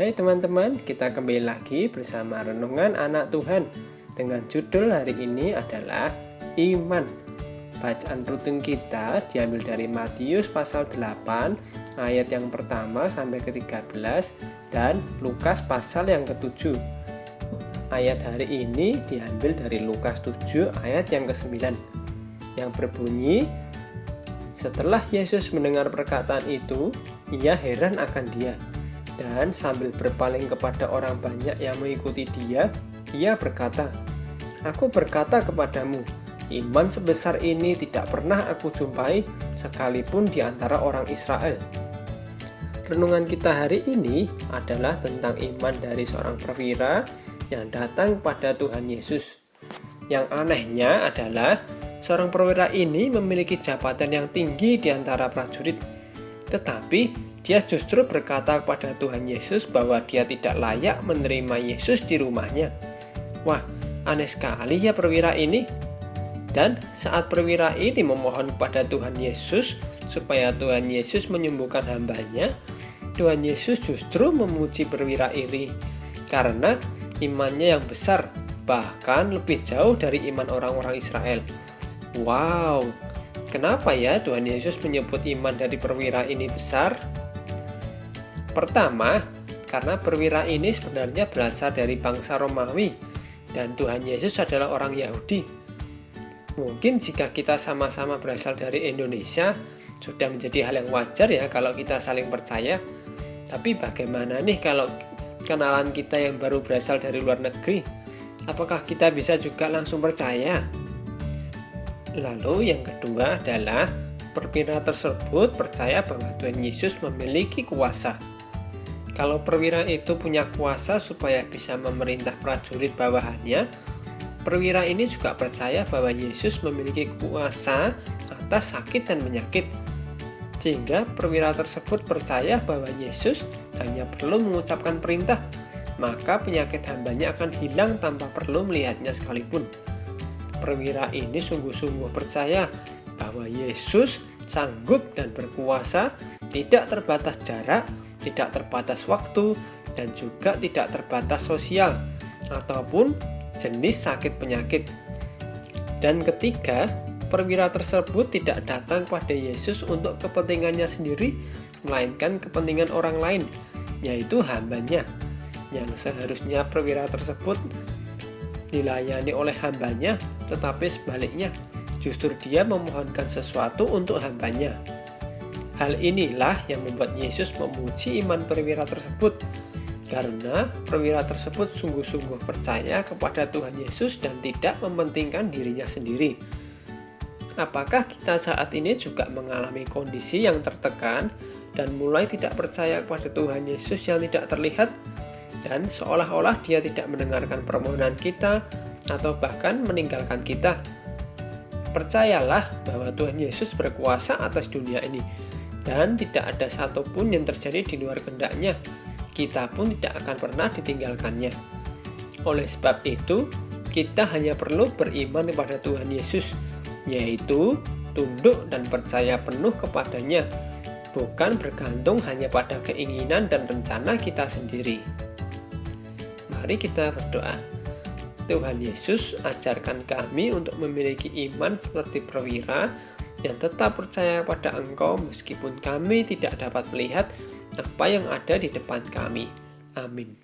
Hai teman-teman, kita kembali lagi bersama Renungan Anak Tuhan dengan judul hari ini adalah Iman. Bacaan rutin kita diambil dari Matius pasal 8 ayat yang pertama sampai ke-13 dan Lukas pasal yang ke-7. Ayat hari ini diambil dari Lukas 7 ayat yang ke-9 yang berbunyi, setelah Yesus mendengar perkataan itu, ia heran akan dia. Dan sambil berpaling kepada orang banyak yang mengikuti dia, ia berkata, "Aku berkata kepadamu, iman sebesar ini tidak pernah aku jumpai sekalipun di antara orang Israel." Renungan kita hari ini adalah tentang iman dari seorang perwira yang datang kepada Tuhan Yesus. Yang anehnya adalah seorang perwira ini memiliki jabatan yang tinggi di antara prajurit, tetapi dia justru berkata kepada Tuhan Yesus bahwa dia tidak layak menerima Yesus di rumahnya. Wah, aneh sekali ya perwira ini. Dan saat perwira ini memohon kepada Tuhan Yesus supaya Tuhan Yesus menyembuhkan hambanya, Tuhan Yesus justru memuji perwira ini karena imannya yang besar, bahkan lebih jauh dari iman orang-orang Israel. Wow, kenapa ya Tuhan Yesus menyebut iman dari perwira ini besar? Pertama, karena perwira ini sebenarnya berasal dari bangsa Romawi dan Tuhan Yesus adalah orang Yahudi. Mungkin jika kita sama-sama berasal dari Indonesia, sudah menjadi hal yang wajar ya kalau kita saling percaya. Tapi bagaimana nih kalau kenalan kita yang baru berasal dari luar negeri? Apakah kita bisa juga langsung percaya? Lalu yang kedua adalah perwira tersebut percaya bahwa Tuhan Yesus memiliki kuasa. Kalau perwira itu punya kuasa supaya bisa memerintah prajurit bawahannya, perwira ini juga percaya bahwa Yesus memiliki kuasa atas sakit dan penyakit. Sehingga perwira tersebut percaya bahwa Yesus hanya perlu mengucapkan perintah, maka penyakit hambanya akan hilang tanpa perlu melihatnya sekalipun. Perwira ini sungguh-sungguh percaya bahwa Yesus sanggup dan berkuasa, tidak terbatas jarak, tidak terbatas waktu, dan juga tidak terbatas sosial ataupun jenis sakit penyakit. Dan ketiga, perwira tersebut tidak datang pada Yesus untuk kepentingannya sendiri, melainkan kepentingan orang lain, yaitu hambanya, yang seharusnya perwira tersebut dilayani oleh hambanya, tetapi sebaliknya, justru dia memohonkan sesuatu untuk hambanya. Hal inilah yang membuat Yesus memuji iman perwira tersebut, karena perwira tersebut sungguh-sungguh percaya kepada Tuhan Yesus dan tidak mementingkan dirinya sendiri. Apakah kita saat ini juga mengalami kondisi yang tertekan dan mulai tidak percaya kepada Tuhan Yesus yang tidak terlihat, dan seolah-olah dia tidak mendengarkan permohonan kita atau bahkan meninggalkan kita? Percayalah bahwa Tuhan Yesus berkuasa atas dunia ini dan tidak ada satupun yang terjadi di luar kehendaknya. Kita pun tidak akan pernah ditinggalkannya. Oleh sebab itu, kita hanya perlu beriman kepada Tuhan Yesus, yaitu tunduk dan percaya penuh kepadanya, bukan bergantung hanya pada keinginan dan rencana kita sendiri. Mari kita berdoa. Tuhan Yesus, ajarkan kami untuk memiliki iman seperti perwira yang tetap percaya pada Engkau meskipun kami tidak dapat melihat apa yang ada di depan kami. Amin.